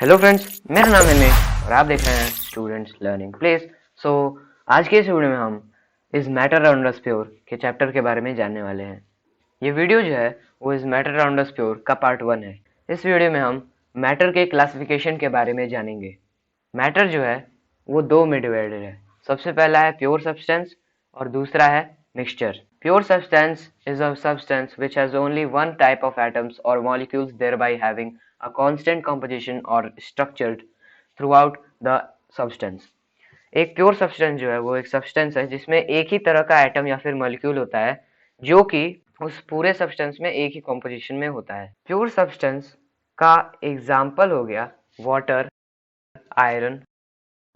Hello friends, मेरा नाम है निक और आप देख रहे हैं स्टूडेंट्स लर्निंग प्लेस। सो आज के इस वीडियो में हम इस मैटर अराउंड अस प्योर के चैप्टर के बारे में जानने वाले हैं। ये वीडियो जो है वो इस मैटर अराउंड अस प्योर का पार्ट 1 है। इस वीडियो में हम मैटर के क्लासिफिकेशन के बारे में जानेंगे। मैटर जो है वो दो में डिवाइडेड है। सबसे पहला है प्योर सब्सटेंस और दूसरा है mixture. Pure substance is a substance which has only one type of atoms or molecules, thereby having a constant composition or structured throughout the substance. एक प्योर सब्सटेंस जो है वो एक सब्सटेंस है जिसमें एक ही तरह का एटम या फिर मॉलिक्यूल होता है जो कि उस पूरे सब्सटेंस में एक ही कॉम्पोजिशन में होता है। प्योर सब्सटेंस का एग्जाम्पल हो गया water, iron,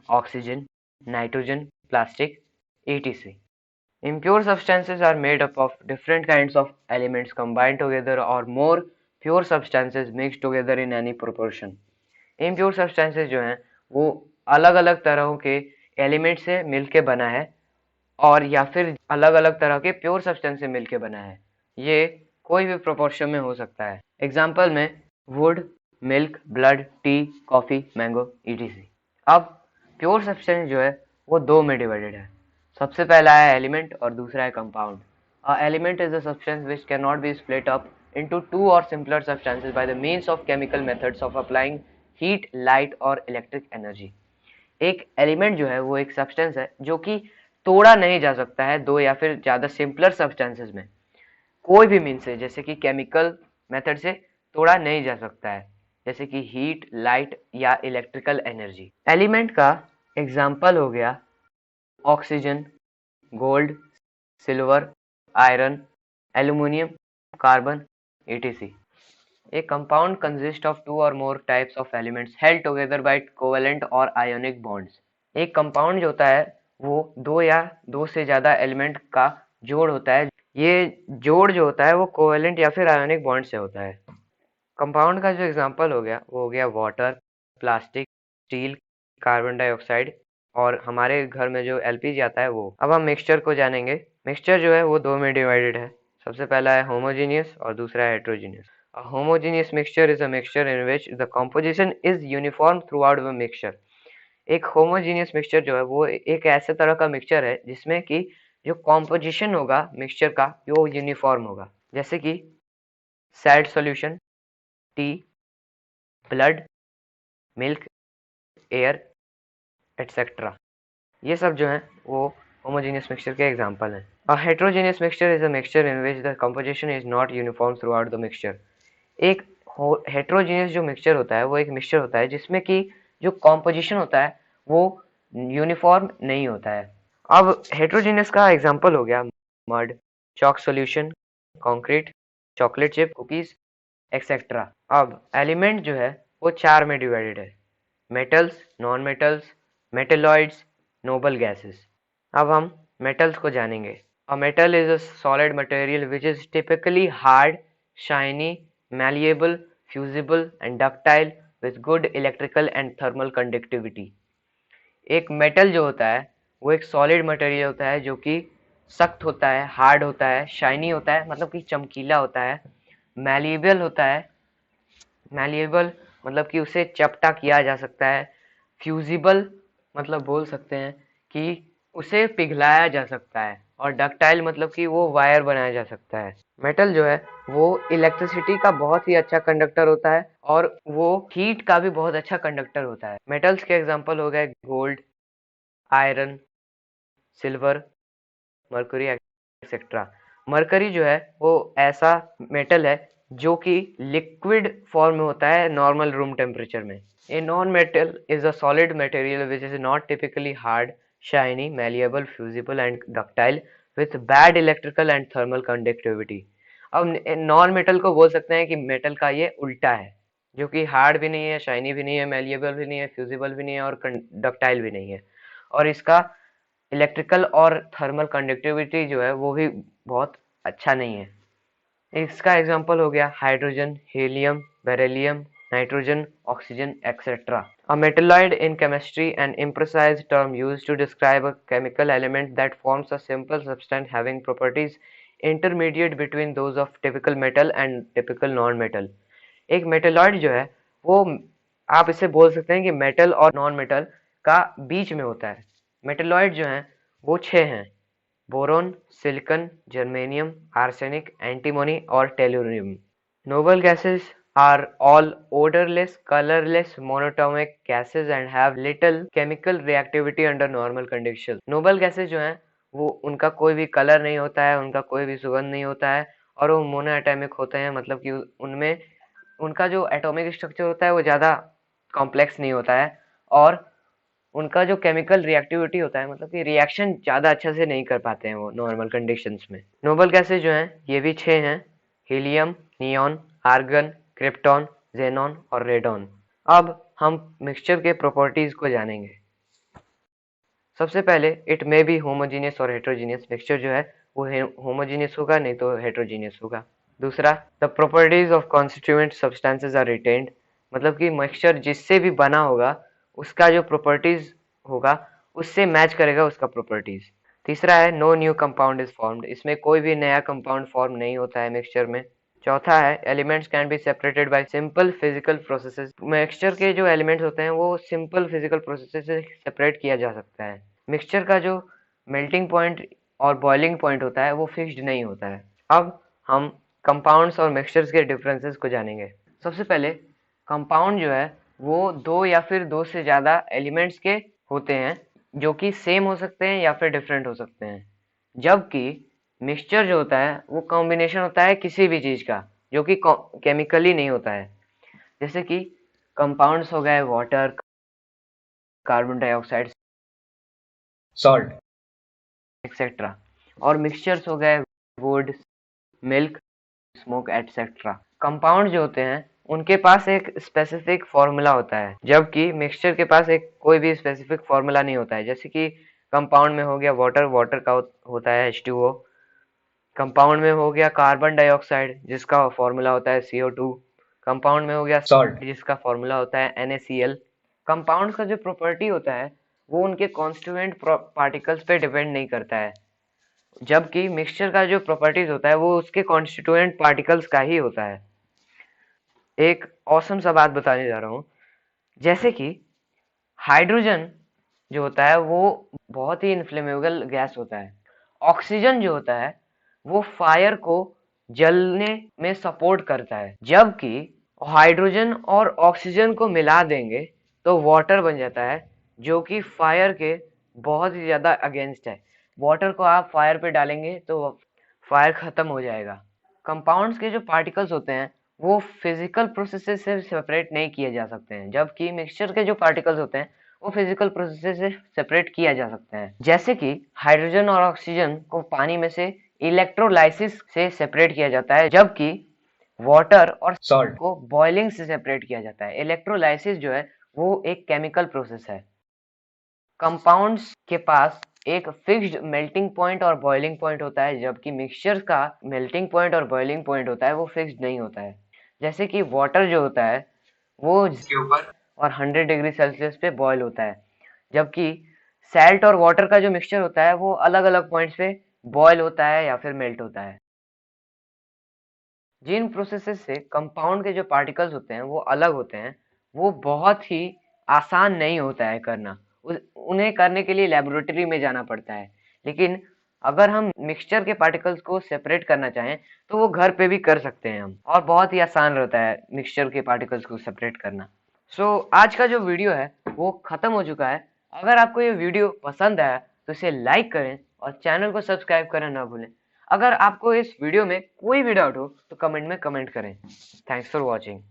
oxygen, nitrogen, plastic, etc. Impure substances are made up of different kinds of elements combined together or more pure substances mixed together in any proportion. Impure substances जो हैं वो अलग अलग तरह के एलिमेंट से मिलके बना है और या फिर अलग अलग तरह के प्योर सब्सटेंस से मिलके बना है। ये कोई भी प्रोपोर्शन में हो सकता है। एग्जाम्पल में would, milk, blood, T, coffee, mango, etc. अब प्योर सब्सटेंस जो है वो दो में डिवाइडेड है। सबसे पहला है एलिमेंट और दूसरा है compound. A element is a substance which can not be split up into two or simpler substances by the means of chemical methods of applying heat, light और electric energy. एक element जो है वो एक substance है जो कि तोड़ा नहीं जा सकता है दो या फिर ज्यादा सिंपलर सब्सटेंसेस में कोई भी मीन से, जैसे कि केमिकल मेथड से तोड़ा नहीं जा सकता है, जैसे कि हीट, लाइट या इलेक्ट्रिकल एनर्जी। एलिमेंट का एग्जाम्पल हो गया oxygen, gold, silver, iron, aluminium, carbon, etc. A compound consists of two or more types of elements held together by covalent or ionic bonds. एक कंपाउंड जो होता है वो दो या दो से ज्यादा एलिमेंट का जोड़ होता है। ये जोड़ जो होता है वो कोवेलेंट या फिर आयोनिक बॉन्ड से होता है। कंपाउंड का जो एग्जांपल हो गया वो हो गया water, plastic, steel, carbon dioxide और हमारे घर में जो एलपीजी आता है वो। अब हम मिक्सचर को जानेंगे। मिक्सचर जो है वो दो में डिवाइडेड है। सबसे पहला है होमोजीनियस और दूसरा है heterogeneous. A homogeneous mixture is a mixture in which the composition is uniform throughout the mixture. एक होमोजीनियस मिक्सचर जो है वो एक ऐसे तरह का मिक्सचर है जिसमें कि जो कॉम्पोजिशन होगा मिक्सचर का वो यूनिफॉर्म होगा, जैसे कि salt solution, tea, blood, milk, air, etcetera. ये सब जो है वो होमोजेनियस मिक्सचर के एग्जांपल हैं। A heterogeneous mixture is a mixture in which the composition is not uniform throughout the mixture. एक हेट्रोजेनियस जो मिक्सचर होता है वो एक मिक्सचर होता है जिसमें कि जो कॉम्पोजिशन होता है वो यूनिफॉर्म नहीं होता है। अब हेट्रोजेनियस का एग्जांपल हो गया mud, chalk solution, concrete, chocolate chip, cookies, etcetera. अब एलिमेंट जो है वो चार में डिवाइडेड है: metals, non metals, metalloids, noble gases. अब हम मेटल्स को जानेंगे। A metal is a solid material which is typically hard, shiny, malleable, fusible and ductile with good electrical and thermal conductivity. एक मेटल जो होता है वो एक सॉलिड मटेरियल होता है जो कि सख्त होता है, हार्ड होता है, शाइनी होता है मतलब कि चमकीला होता है, मैलिएबल होता है, मैलिएबल मतलब कि उसे चपटा किया जा सकता है, फ्यूजिबल मतलब बोल सकते हैं कि उसे पिघलाया जा सकता है, और डक्टाइल मतलब कि वो वायर बनाया जा सकता है। मेटल जो है वो इलेक्ट्रिसिटी का बहुत ही अच्छा कंडक्टर होता है और वो हीट का भी बहुत अच्छा कंडक्टर होता है। मेटल्स के एग्जांपल हो गए gold, iron, silver, mercury etcetera. Mercury जो है वो ऐसा मेटल है जो कि लिक्विड फॉर्म में होता है नॉर्मल रूम टेम्परेचर में। A non metal is a solid material which is not typically hard, shiny, malleable, fusible and ductile with bad electrical and thermal conductivity. अब नॉन मेटल को बोल सकते हैं कि मेटल का ये उल्टा है, जो कि हार्ड भी नहीं है, शाइनी भी नहीं है, मैलिएबल भी नहीं है, फ्यूजिबल भी नहीं है और डक्टाइल भी नहीं है, और इसका इलेक्ट्रिकल और थर्मल कंडक्टिविटी जो है वो भी बहुत अच्छा नहीं है। इसका एग्जांपल हो गया hydrogen, helium, beryllium, nitrogen, oxygen etcetera. A metalloid in chemistry, an imprecise term used to describe a chemical element that forms a simple substance having properties intermediate between those of typical metal and typical non-metal. एक metalloid जो है वो आप इसे बोल सकते हैं कि मेटल और नॉन मेटल का बीच में होता है। मेटेलॉइड जो हैं वो 6 हैं: boron, silicon, germanium, arsenic, antimony और tellurium. Noble gases are all odorless, colorless, monatomic gases and have little chemical reactivity under normal conditions. Noble gases जो हैं वो उनका कोई भी कलर नहीं होता है, उनका कोई भी सुगंध नहीं होता है और वो मोनोएटॉमिक होते हैं, मतलब कि उनमें उनका जो एटॉमिक स्ट्रक्चर होता है वो ज़्यादा कॉम्प्लेक्स नहीं होता है और उनका जो केमिकल रिएक्टिविटी होता है, मतलब कि रिएक्शन ज़्यादा अच्छा से नहीं कर पाते हैं वो नॉर्मल कंडीशंस में। नोबल गैसेज जो हैं ये भी 6 हैं: helium, neon, argon, krypton, xenon और रेडॉन। अब हम मिक्सचर के प्रॉपर्टीज को जानेंगे। सबसे पहले इट मे बी होमोजीनियस और हेट्रोजीनियस। मिक्सचर जो है वो होमोजीनियस होगा, नहीं तो हेट्रोजीनियस होगा। दूसरा, the properties of constituent substances are retained, मतलब कि मिक्सचर जिससे भी बना होगा उसका जो प्रॉपर्टीज होगा उससे मैच करेगा उसका प्रॉपर्टीज। तीसरा है no new compound is formed, इसमें कोई भी नया कंपाउंड फॉर्म नहीं होता है मिक्सचर में। चौथा है elements can be separated by simple physical processes, mixture के जो एलिमेंट्स होते हैं वो सिंपल फिजिकल प्रोसेसेस से सेपरेट किया जा सकता है। मिक्सचर का जो मेल्टिंग पॉइंट और बॉइलिंग पॉइंट होता है वो फिक्स्ड नहीं होता है। अब हम कंपाउंड्स और मिक्सचर्स के डिफरेंसेस को जानेंगे। सबसे पहले कंपाउंड जो है वो दो या फिर दो से ज़्यादा एलिमेंट्स के होते हैं जो कि सेम हो सकते हैं या फिर डिफरेंट हो सकते हैं, जबकि मिक्सचर जो होता है वो कॉम्बिनेशन होता है किसी भी चीज़ का जो कि केमिकली नहीं होता है। जैसे कि कंपाउंड्स हो गए water, carbon dioxide, salt etcetera, और मिक्सचर्स हो गए would, milk, smoke etcetera. Compound जो होते हैं उनके पास एक स्पेसिफिक फॉर्मूला होता है, जबकि मिक्सचर के पास एक कोई भी स्पेसिफिक फॉर्मूला नहीं होता है। जैसे कि कंपाउंड में हो गया वाटर, वाटर का होता है H2O। कंपाउंड में हो गया कार्बन डाइऑक्साइड जिसका फॉर्मूला होता है CO2। कंपाउंड में हो गया सॉल्ट जिसका फॉर्मूला होता है NaCl। कंपाउंड का जो प्रॉपर्टी होता है वो उनके कॉन्स्टिट्यूएंट पार्टिकल्स पे डिपेंड नहीं करता है, जबकि मिक्सचर का जो प्रॉपर्टीज होता है वो उसके कॉन्स्टिट्यूएंट पार्टिकल्स का ही होता है। एक औसम सा बात बताने जा रहा हूँ, जैसे कि हाइड्रोजन जो होता है वो बहुत ही इनफ्लेमेबल गैस होता है। ऑक्सीजन जो होता है वो फायर को जलने में सपोर्ट करता है, जबकि हाइड्रोजन और ऑक्सीजन को मिला देंगे तो वाटर बन जाता है जो कि फायर के बहुत ही ज़्यादा अगेंस्ट है। वाटर को आप फायर पे डालेंगे तो फायर खत्म हो जाएगा। कंपाउंड्स के जो पार्टिकल्स होते हैं वो फिजिकल प्रोसेसेस से सेपरेट नहीं किए जा सकते हैं, जबकि मिक्सचर के जो पार्टिकल्स होते हैं वो फिजिकल प्रोसेसेस से सेपरेट किया जा सकता है। जैसे कि हाइड्रोजन और ऑक्सीजन को पानी में से इलेक्ट्रोलाइसिस से सेपरेट किया जाता है, जबकि वाटर और सॉल्ट को बॉइलिंग से सेपरेट किया जाता है। इलेक्ट्रोलाइसिस जो है वो एक केमिकल प्रोसेस है। कंपाउंड्स के पास एक फिक्स्ड मेल्टिंग पॉइंट और बॉइलिंग पॉइंट होता है, जबकि मिक्सचर का मेल्टिंग पॉइंट और बॉइलिंग पॉइंट होता है वो फिक्स्ड नहीं होता है। जैसे कि वाटर जो होता है वो जिसके ऊपर और 100 डिग्री सेल्सियस पे बॉयल होता है, जबकि सैल्ट और वाटर का जो मिक्सचर होता है वो अलग अलग पॉइंट्स पे बॉयल होता है या फिर मेल्ट होता है। जिन प्रोसेसेस से कंपाउंड के जो पार्टिकल्स होते हैं वो अलग होते हैं वो बहुत ही आसान नहीं होता है करना, उन्हें करने के लिए लेबोरेटरी में जाना पड़ता है। लेकिन अगर हम मिक्सचर के पार्टिकल्स को सेपरेट करना चाहें तो वो घर पे भी कर सकते हैं हम, और बहुत ही आसान रहता है मिक्सचर के पार्टिकल्स को सेपरेट करना। आज का जो वीडियो है वो खत्म हो चुका है। अगर आपको ये वीडियो पसंद आया तो इसे लाइक करें और चैनल को सब्सक्राइब करना ना भूलें। अगर आपको इस वीडियो में कोई भी डाउट हो तो कमेंट में कमेंट करें। Thanks for watching.